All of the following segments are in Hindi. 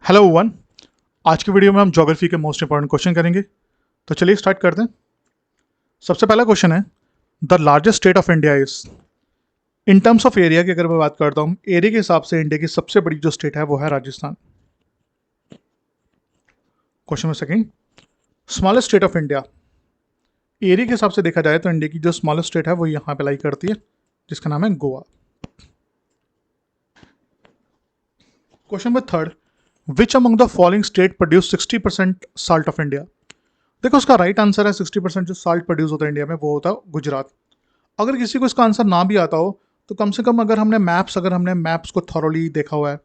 Hello one. आज की वीडियो में हम ज्योग्राफी के मोस्ट इंपॉर्टेंट क्वेश्चन करेंगे। तो चलिए स्टार्ट करते हैं। सबसे पहला क्वेश्चन है, the largest state of India is. In terms of area की अगर मैं बात करता हूँ, एरिया के हिसाब से इंडिया की सबसे बड़ी जो स्टेट है वो है Rajasthan. Question number second, smallest state of India. Area के हिसाब से देखा जाए तो इंडिया की जो स्मॉलेस्ट स्टेट है वो यहाँ पे लाई करती है, जिसका नाम है Goa. Question number third, which among the following state produce 60% salt of India. देखो उसका राइट आंसर है 60% जो साल्ट प्रोड्यूस होता है इंडिया में वो होता है गुजरात। अगर किसी को इसका आंसर ना भी आता हो तो कम से कम अगर हमने मैप्स को थॉरोली देखा हुआ है,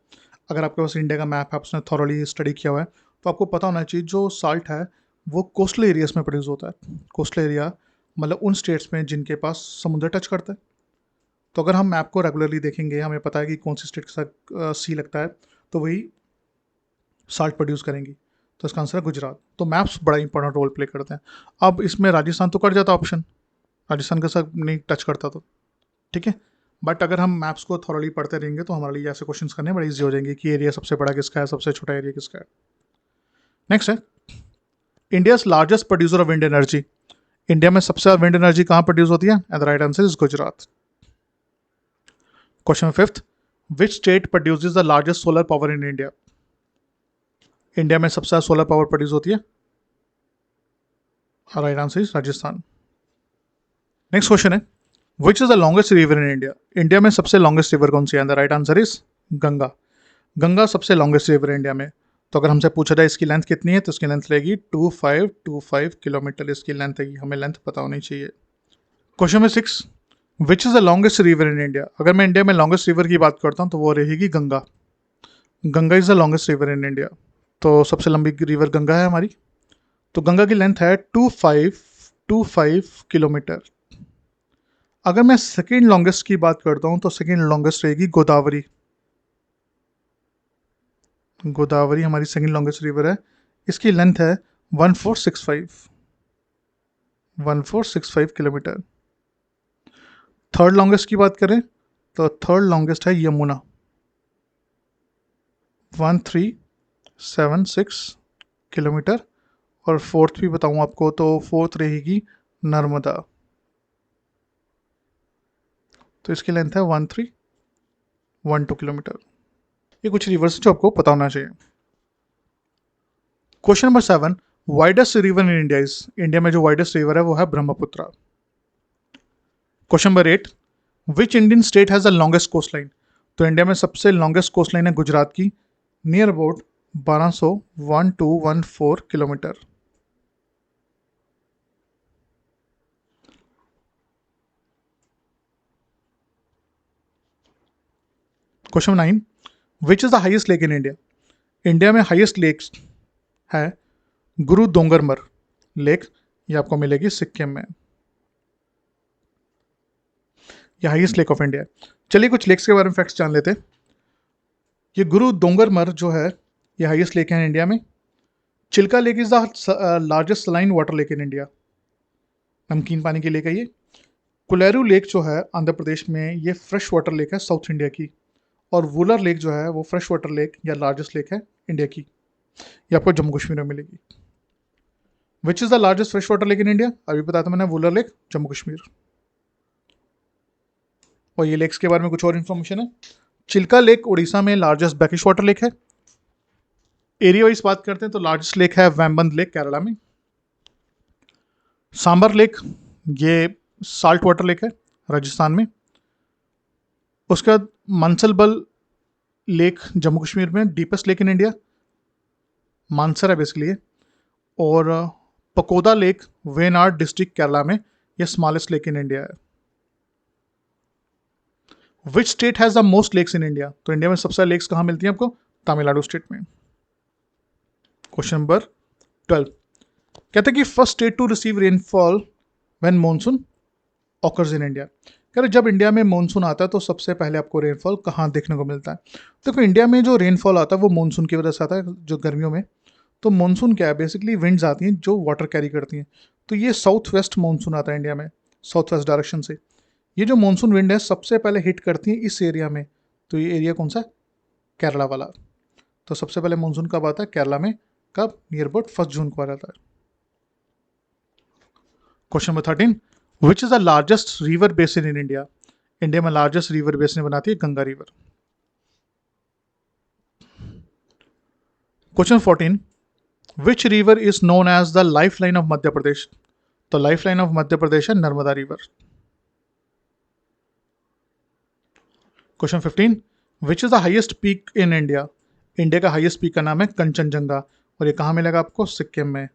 अगर आपके पास इंडिया का मैप है, आपने थॉरोली स्टडी किया हुआ है, तो आपको पता होना चाहिए जो साल्ट है वो कोस्टल एरियाज में प्रोड्यूस होता है। कोस्टल एरिया मतलब उन स्टेट्स में जिनके पास समुद्र टच करता है। तो अगर हम मैप को रेगुलरली देखेंगे, हमें पता है कि कौन सी स्टेट के साथ सी लगता है, तो वही साल्ट प्रोड्यूस करेंगी। तो इसका आंसर है गुजरात। तो मैप्स बड़ा इंपॉर्टेंट रोल प्ले करते हैं। अब इसमें राजस्थान तो कट जाता ऑप्शन, राजस्थान के साथ नहीं टच करता तो ठीक है। बट अगर हम मैप्स को थॉरली पढ़ते रहेंगे तो हमारे लिए ऐसे क्वेश्चन करने बड़े ईजी हो जाएंगे कि एरिया सबसे बड़ा किसका है, सबसे छोटा एरिया किसका है। नेक्स्ट है, India largest producer of wind energy. India में सबसे ज्यादा विंड एनर्जी कहाँ प्रोड्यूस होती है? And the right answer is Gujarat. Question fifth, which state produces the largest solar power in India. India में सबसे ज्यादा सोलर पावर प्रोड्यूस होती है, right answer is Rajasthan. Next question है, which is the longest river in India. India में सबसे लॉन्गेस्ट रिवर कौन सी है? The right answer is Ganga. Ganga सबसे लॉन्गेस्ट रिवर है इंडिया में। तो अगर हमसे पूछा जाए इसकी लेंथ कितनी है, तो इसकी लेंथ रहेगी 2525 किलोमीटर। इसकी लेंथ है, हमें लेंथ पता होनी चाहिए। Question number 6, which is the longest river in India. अगर मैं इंडिया में लॉन्गेस्ट रिवर की बात करता हूँ तो वो रहेगी Ganga. Ganga is the longest river in India. तो सबसे लंबी रिवर गंगा है हमारी। तो गंगा की लेंथ है 2525 किलोमीटर। अगर मैं सेकेंड लॉन्गेस्ट की बात करता हूँ तो सेकेंड लॉन्गेस्ट रहेगी गोदावरी। गोदावरी हमारी सेकेंड लॉन्गेस्ट रिवर है। इसकी लेंथ है 1465 किलोमीटर। थर्ड लॉन्गेस्ट की बात करें तो थर्ड लॉन्गेस्ट है यमुना, 1376 किलोमीटर। और फोर्थ भी बताऊं आपको तो फोर्थ रहेगी नर्मदा। तो इसकी लेंथ है 1312 किलोमीटर। ये कुछ रिवर्स जो आपको पता होना चाहिए। Question number 7, widest river in India is. India में जो वाइडेस्ट रिवर है वो है Brahmaputra. Question number 8, which Indian state has the longest coast line. तो इंडिया में सबसे लॉन्गेस्ट कोस्ट लाइन है गुजरात की, near about 1214 kilometre. Question 9, which is the highest lake in India. India में हाइएस्ट लेक है गुरु दोंगरमर लेक। ये आपको मिलेगी सिक्किम में। ये हाईएस्ट लेक ऑफ इंडिया है। चलिए कुछ लेक्स के बारे में फैक्ट्स जान लेते हैं। ये गुरु दोंगरमर जो है ये हाईएस्ट लेक है इंडिया में। Chilika lake is the largest saline water lake in India, नमकीन पानी की लेक है ये। कुलेरू लेक जो है आंध्र प्रदेश में, ये फ्रेश वाटर लेक है साउथ इंडिया की। और वुलर लेक जो है वो फ्रेश वाटर लेक या लार्जेस्ट लेक है इंडिया की। ये आपको जम्मू कश्मीर में मिलेगी। विच is the largest fresh water lake in India, अभी बताया था मैंने, वुलर लेक, जम्मू कश्मीर। और ये लेक्स के बारे में कुछ और इन्फॉर्मेशन है। चिल्का लेक उड़ीसा में लार्जेस्ट ब्रैकिश वाटर लेक है। एरिया वाइज बात करते हैं तो लार्जेस्ट लेक है वैम्बंद लेक केरला में। सांबर लेक ये साल्ट वाटर लेक है राजस्थान में। उसके बाद मंसलबल लेक जम्मू कश्मीर में, deepest lake in India, Mansar है बेसिकली ये। और पकोदा लेक वेनाड डिस्ट्रिक्ट केरला में, ये स्मॉलेस्ट लेक इन इंडिया है। Which state has the most lakes in India. तो इंडिया में सबसे ज्यादा लेक्स कहाँ मिलती हैं आपको? तमिलनाडु स्टेट में। क्वेश्चन नंबर 12, कहते हैं कि first state to receive rainfall when monsoon occurs in India. कह रहे जब इंडिया में मॉनसून आता है तो सबसे पहले आपको रेनफॉल कहाँ देखने को मिलता है? देखो इंडिया में जो रेनफॉल आता है वो मॉनसून की वजह से आता है, जो गर्मियों में। तो मॉनसून क्या है? बेसिकली विंड्स आती हैं जो वाटर कैरी करती हैं। तो ये साउथ वेस्ट मॉनसून आता है इंडिया में, साउथ वेस्ट डायरेक्शन से। ये जो मॉनसून विंड है सबसे पहले हिट करती है इस एरिया में। तो ये एरिया कौन सा? केरला वाला। तो सबसे पहले मानसून कब आता है केरला में, कब, नियर अबाउट 1 जून को आ जाता है। Question number 13, which is the largest river basin in India. India में लार्जेस्ट रिवर बेसिन बनाती है Ganga river. Question 14, which river is known as the life line of Madhya Pradesh. तो life line of Madhya Pradesh है Narmada river. Question 15, which is the highest peak in India. India का हाईएस्ट पीक का नाम है कंचनजंगा, और ये कहाँ मिलेगा आपको, सिक्किम में।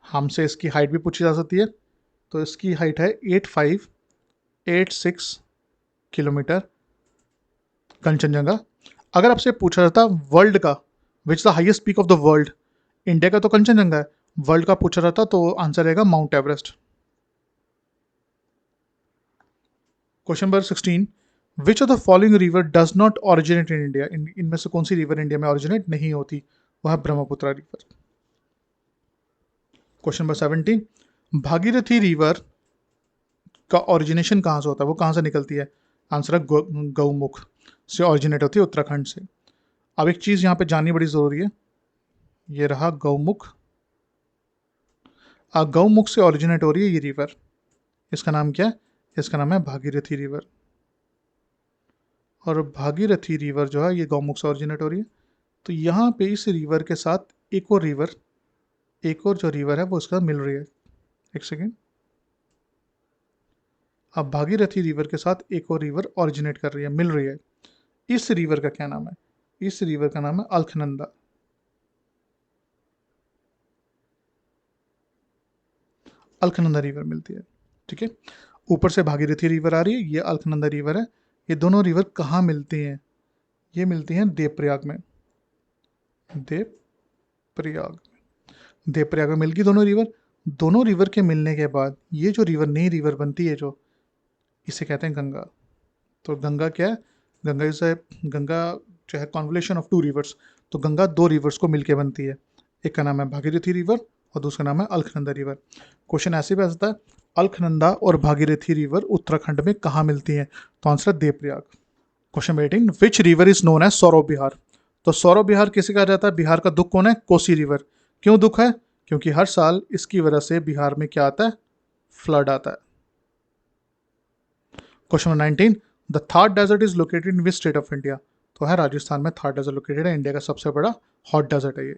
हमसे इसकी हाइट भी पूछी जा सकती है, तो इसकी हाइट है 8586 किलोमीटर कंचनजंगा। अगर आपसे पूछा जाता वर्ल्ड का which the highest peak of the world, India का तो कंचनजंगा है, वर्ल्ड का पूछा जाता तो आंसर रहेगा mount Everest. Question number 16, which of the following river does not originate in India. इनमें से कौन सी रिवर इंडिया में ओरिजिनेट नहीं होती, वह Brahmaputra river. Question number 17, Bhagirathi river का ओरिजिनेशन कहाँ से होता है, वो कहाँ से निकलती है, आंसर है गौमुख से ओरिजिनेट होती है, उत्तराखंड से। अब एक चीज़ यहाँ पे जाननी बड़ी ज़रूरी है, ये रहा गौमुख। गौमुख से ओरिजिनेट हो रही है ये रिवर, इसका नाम क्या है, इसका नाम है भागीरथी रिवर। और भागीरथी रिवर जो है ये गौमुख से ओरिजिनेट हो रही है। तो यहाँ पे इस रिवर के साथ एक और जो रिवर है वो इसका मिल रही है। एक सेकेंड, अब भागीरथी रिवर के साथ एक और रिवर ओरिजिनेट कर रही है, मिल रही है। इस रिवर का क्या नाम है, इस रिवर का नाम है अलखनंदा। अलखनंदा रिवर मिलती है, ठीक है। ऊपर से भागीरथी रिवर आ रही है, ये अलखनंदा रिवर है। ये दोनों रिवर कहाँ मिलती हैं, ये मिलती हैं देवप्रयाग में। देवप्रयाग में मिल गई दोनों रिवर। दोनों रिवर के मिलने के बाद ये जो रिवर, नई रिवर बनती है जो, इसे कहते हैं गंगा। तो गंगा क्या है, गंगा जो है कॉन्वोल्यूशन ऑफ 2 रिवर्स। तो गंगा 2 रिवर्स को मिलके बनती है, एक का नाम है भागीरथी रिवर और दूसरा नाम है अलखनंदा रिवर। क्वेश्चन ऐसे भी आ सकता है, अलखनंदा और भागीरथी रिवर उत्तराखंड में कहाँ मिलती हैं, तो आंसर है Devprayag. Question 18, which river is known as sorrow Bihar. तो सौरव बिहार किसे कहा जाता है, बिहार का दुख कौन है, कोसी रिवर। क्यों दुख है, क्योंकि हर साल इसकी वजह से बिहार में क्या आता है, फ्लड आता है। Question number 19, the Thar desert is located in which state of India. तो है राजस्थान में थार डेजर्ट लोकेटेड है, इंडिया का सबसे बड़ा हॉट डेजर्ट है ये।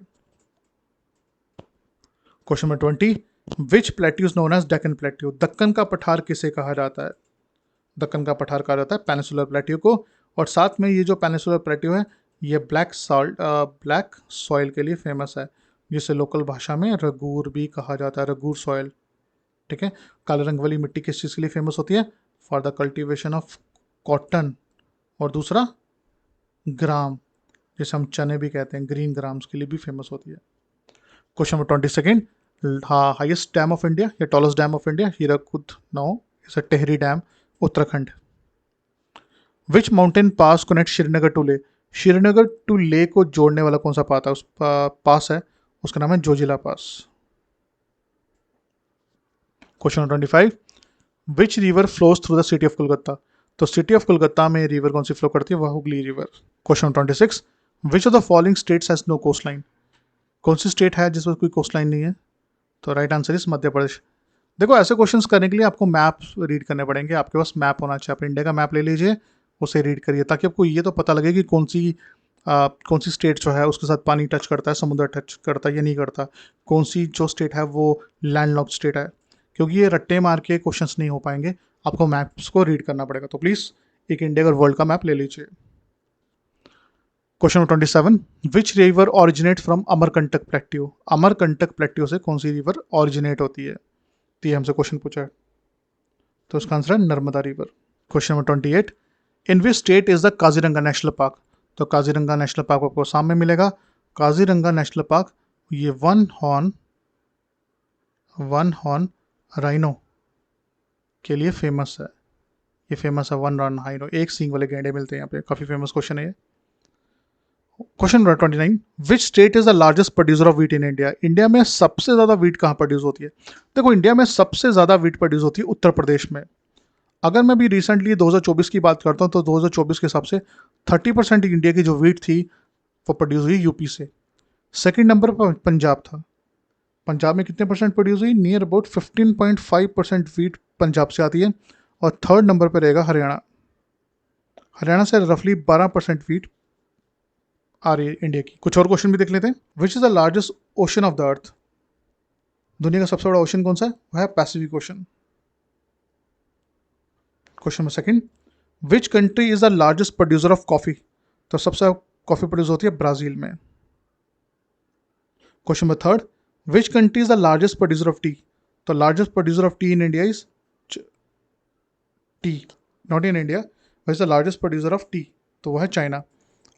Question number 20, which plateau is known as Deccan plateau. Deccan का पठार किसे कहा जाता है, दक्कन का पठार कहा जाता है पेनिसुलर प्लेट्यू को। और साथ में ये जो पेनिसुलर प्लेट्यू है ये ब्लैक सॉइल के लिए फेमस है, जिसे लोकल भाषा में रगूर भी कहा जाता है, रगूर सॉइल, ठीक है। काले रंग वाली मिट्टी किस चीज़ के लिए फेमस होती है, for the cultivation of cotton. और दूसरा ग्राम, जिसे हम चने भी कहते हैं, ग्रीन ग्राम्स के लिए भी फेमस होती है। Question number 22, highest dam of India या tallest dam of India, Hirakud now is a Tehri dam, Uttarakhand. Which mountain pass connect Srinagar to Leh. Srinagar to ले को जोड़ने वाला कौन सा पास है, उसका नाम है Zojila pass. Question number 25, which river flows through the city of Kolkata. तो सिटी ऑफ कोलकाता में रिवर कौन सी फ्लो करती है, वह Hooghly river. Question number 26, which of the following states has no coast line. कौन सी स्टेट है जिसमें कोई कोस्ट लाइन नहीं है, तो right answer is Madhya Pradesh. देखो ऐसे क्वेश्चंस करने के लिए आपको मैप रीड करने पड़ेंगे, आपके पास मैप होना चाहिए। आप इंडिया का मैप ले लीजिए, उसे रीड करिए, ताकि आपको ये तो पता लगे कि कौन सी स्टेट जो है उसके साथ पानी टच करता है, समुद्र टच करता है या नहीं करता, कौन सी जो स्टेट है वो लैंडलॉक्ड स्टेट है। क्योंकि ये रट्टे मार के क्वेश्चंस नहीं हो पाएंगे, आपको मैप्स को रीड करना पड़ेगा। तो प्लीज़ एक इंडिया और वर्ल्ड का मैप ले लीजिए। Question number 27, which river originate from Amarkantak plateau. Amarkantak plateau से कौन सी रिवर ऑरिजिनेट होती है, तो ये हमसे क्वेश्चन पूछा है, तो उसका आंसर है Narmada river. Question number 28, in which state is the Kaziranga national park. तो काजीरंगा नेशनल पार्क आपको सामने मिलेगा। काजीरंगा नेशनल पार्क ये वन हॉर्न राइनो के लिए फेमस है। ये फेमस है वन हॉर्न राइनो, एक सींग वाले गैंडे मिलते हैं यहाँ पे, काफ़ी फेमस क्वेश्चन है ये। Question number 29, which state is the largest producer of wheat in India. India में सबसे ज़्यादा वीट कहाँ प्रोड्यूस होती है। देखो इंडिया में सबसे ज़्यादा वीट प्रोड्यूस होती है उत्तर प्रदेश में। अगर मैं भी रिसेंटली 2024 की बात करता हूँ तो 2024 के हिसाब से 30% इंडिया की जो वीट थी वो प्रोड्यूस हुई यूपी से। सेकंड नंबर पर पंजाब था। पंजाब में कितने परसेंट प्रोड्यूस हुई? नियर अबाउट 15.5% वीट पंजाब से आती है। और थर्ड नंबर पर रहेगा हरियाणा। हरियाणा से रफली 12% वीट आ रही है इंडिया की। कुछ और क्वेश्चन भी देख लेते हैं। विच is the largest ocean of the earth? दुनिया का सबसे बड़ा ओशन कौन सा है? वह है Pacific Ocean. Question number second, which country is the largest producer of coffee? तो सबसे कॉफी प्रोड्यूस होती है ब्राजील में। Question number third, which country is the largest producer of tea? तो largest producer of tea in India is tea, not in India, which the largest producer of tea? तो वह है चाइना।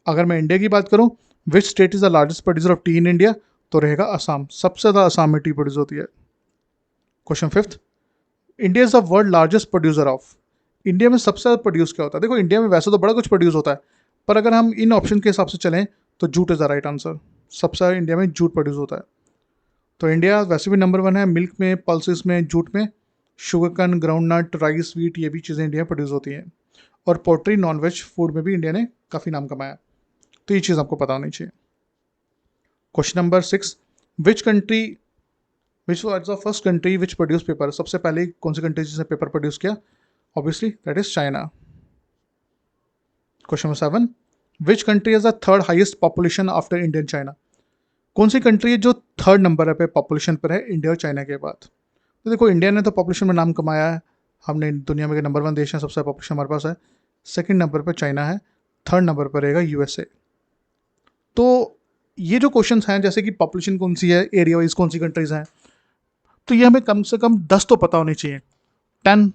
अगर मैं इंडिया की बात करूं, which state is the largest producer of tea in India? तो रहेगा असम। सबसे ज़्यादा असम में टी प्रोड्यूस होती है। Question fifth, India is the world largest producer of? India में सबसे ज़्यादा प्रोड्यूस क्या होता है? देखो इंडिया में वैसे तो बड़ा कुछ प्रोड्यूस होता है, पर अगर हम इन ऑप्शन के हिसाब से चलें तो jute is the right answer. सबसे ज़्यादा इंडिया में जूट प्रोड्यूस होता है। तो इंडिया वैसे भी नंबर 1 है मिल्क में, पल्सेस में, जूट में। शुगरकन, ग्राउंडनट, राइस, वीट, ये भी चीज़ें इंडिया में प्रोड्यूस होती हैं। और पोल्ट्री, नॉनवेज फूड में भी इंडिया ने काफ़ी नाम कमाया। तो ये चीज़ आपको पता होनी चाहिए। Question number 6, which country which was the first country which produce paper? सबसे पहले कौन सी कंट्री जिसने पेपर प्रोड्यूस किया? Obviously that is China. Question number 7, which country has the third highest population after India and China? कौन सी कंट्री है जो थर्ड नंबर पे पॉपुलेशन पर है इंडिया और चाइना के बाद? तो देखो इंडिया ने तो पॉपुलेशन में नाम कमाया है, हमने दुनिया में के नंबर 1 देश है, सबसे ज़्यादा पॉपुलेशन हमारे पास है। सेकंड नंबर पर चाइना है, थर्ड नंबर पर रहेगा यूएसए। तो ये जो क्वेश्चंस हैं, जैसे कि पॉपुलेशन कौन सी है, एरिया वाइज कौन सी कंट्रीज हैं, तो ये हमें कम से कम 10 तो पता होनी चाहिए। 10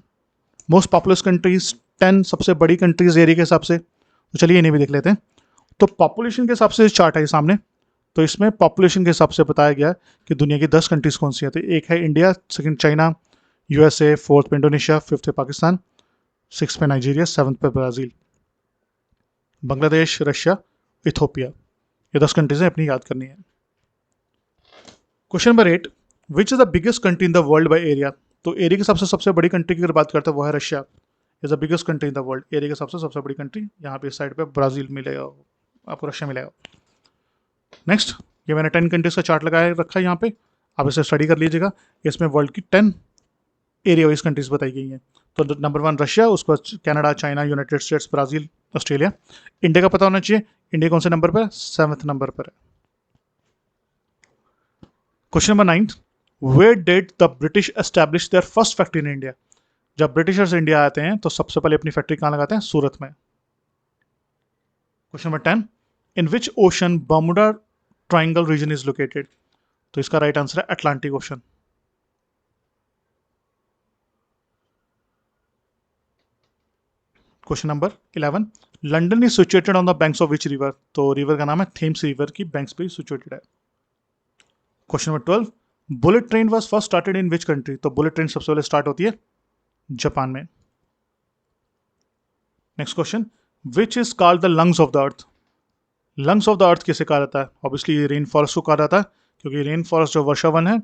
मोस्ट पॉपुलस कंट्रीज, 10 सबसे बड़ी कंट्रीज एरिया के हिसाब से। तो चलिए इन्हें भी देख लेते हैं। तो पॉपुलेशन के हिसाब से चार्ट है सामने, तो इसमें पॉपुलेशन के हिसाब से बताया गया कि दुनिया की 10 कंट्रीज कौन सी है। तो एक है India, second China, USA, fourth पे इंडोनेशिया, फिफ्थ पे पाकिस्तान, सिक्स पे नाइजीरिया, सेवन्थ पे ब्राज़ील, बांग्लादेश, रशिया, इथोपिया। ये 10 कंट्रीज हैं, अपनी याद करनी है। Question number 8, which is the biggest country in the world by area? तो एरिया के हिसाब से सबसे बड़ी कंट्री की अगर बात करते हैं वो है Russia. Is the biggest country in the world. Area के हिसाब से सबसे बड़ी कंट्री यहाँ पे इस साइड पे ब्राज़ील मिलेगा, आपको रशिया मिलेगा। नेक्स्ट, ये मैंने 10 कंट्रीज का चार्ट लगाया रखा है यहाँ पे, आप इसे स्टडी कर लीजिएगा। इसमें वर्ल्ड की 10 एरिया वाइज कंट्रीज बताई गई हैं। तो नंबर 1 रशिया, उसके बाद Canada, China, United states, Brazil, Australia. India का पता होना चाहिए, इंडिया कौन से नंबर पर है? 7th नंबर पर है। Question number 9, where did the British establish their first factory in India? जब ब्रिटिशर्स इंडिया आते हैं तो सबसे पहले अपनी फैक्ट्री कहाँ लगाते हैं? सूरत में। Question number 10, in which ocean Bermuda triangle region is located? तो इसका राइट आंसर है Atlantic ocean. Question number 11, London is situated on the banks of which river? तो रिवर का नाम है थेम्स रिवर की बैंक्स पे सिचुएटेड है। Question number 12, bullet train was first started in which country? तो बुलेट ट्रेन सबसे पहले स्टार्ट होती है जापान में। Next question, which is called the lungs of the earth? Lungs of the earth किसे कहा जाता है? ऑब्वियसली रेन फॉरेस्ट को कहा जाता है, क्योंकि रेन फॉरेस्ट जो वर्षा वन है,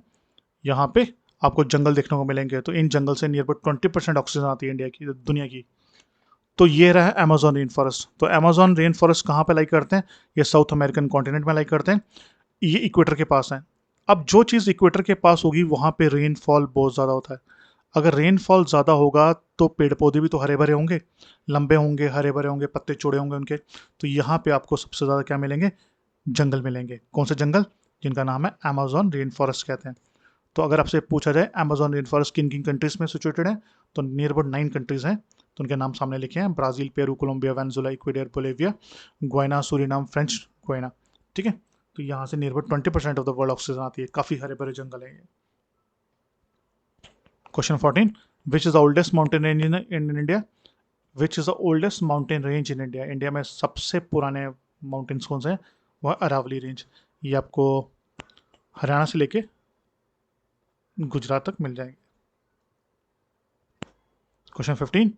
यहाँ पे आपको जंगल देखने को मिलेंगे। तो इन जंगल से नियर अबाउट 20% ऑक्सीजन आती है इंडिया की, दुनिया की। तो ये रहा अमेजोन रेन फॉरेस्ट। तो अमेजोन रेन फॉरेस्ट कहाँ पे लाई करते हैं? ये साउथ अमेरिकन कॉन्टिनेंट में लाई करते हैं, ये इक्वेटर के पास है। अब जो चीज़ इक्वेटर के पास होगी वहाँ पे रेनफॉल बहुत ज़्यादा होता है। अगर रेनफॉल ज़्यादा होगा तो पेड़ पौधे भी तो हरे भरे होंगे, लंबे होंगे, हरे भरे होंगे, पत्ते चौड़े होंगे उनके। तो यहाँ पे आपको सबसे ज़्यादा क्या मिलेंगे? जंगल मिलेंगे। कौन से जंगल? जिनका नाम है अमेजोन रेन फॉरेस्ट कहते हैं। तो अगर आपसे पूछा जाए अमेजोन रेन फॉरेस्ट किन किन कंट्रीज़ में सिचुएटेड है, तो नियर अबाउट 9 कंट्रीज़ हैं। तो उनके नाम सामने लिखे हैं, Brazil, Peru, Colombia, Venezuela, Ecuador, Bolivia, Guyana, Suriname, French Guiana. ठीक है, तो यहाँ से near about 20% of the world oxygen आती है। काफ़ी हरे भरे जंगल है ये। Question 14, which is the oldest mountain range in India? Which is the oldest mountain range in India? India में सबसे पुराने माउंटेन्स कौन से हैं? वह अरावली रेंज। ये आपको हरियाणा से लेके गुजरात तक मिल जाएंगे। Question 15,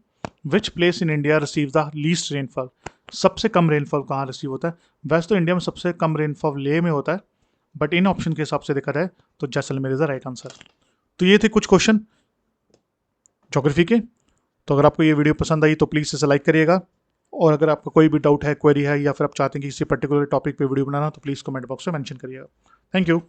which place in India receive the least rainfall? सबसे कम रेनफॉल कहाँ रिसीव होता है? वैसे तो इंडिया में सबसे कम रेनफॉल लेह में होता है, बट इन ऑप्शन के हिसाब से देखा जाए तो Jaisalmer is the right answer. तो ये थे कुछ क्वेश्चन ज्योग्राफी के। तो अगर आपको ये वीडियो पसंद आई तो प्लीज़ इसे लाइक करिएगा और अगर आपका कोई भी डाउट है, क्वेरी है, या फिर आप चाहते हैं कि किसी पर्टिकुलर टॉपिक पे वीडियो बनाना, तो प्लीज़ कमेंट बॉक्स में मेंशन करिएगा। Thank you.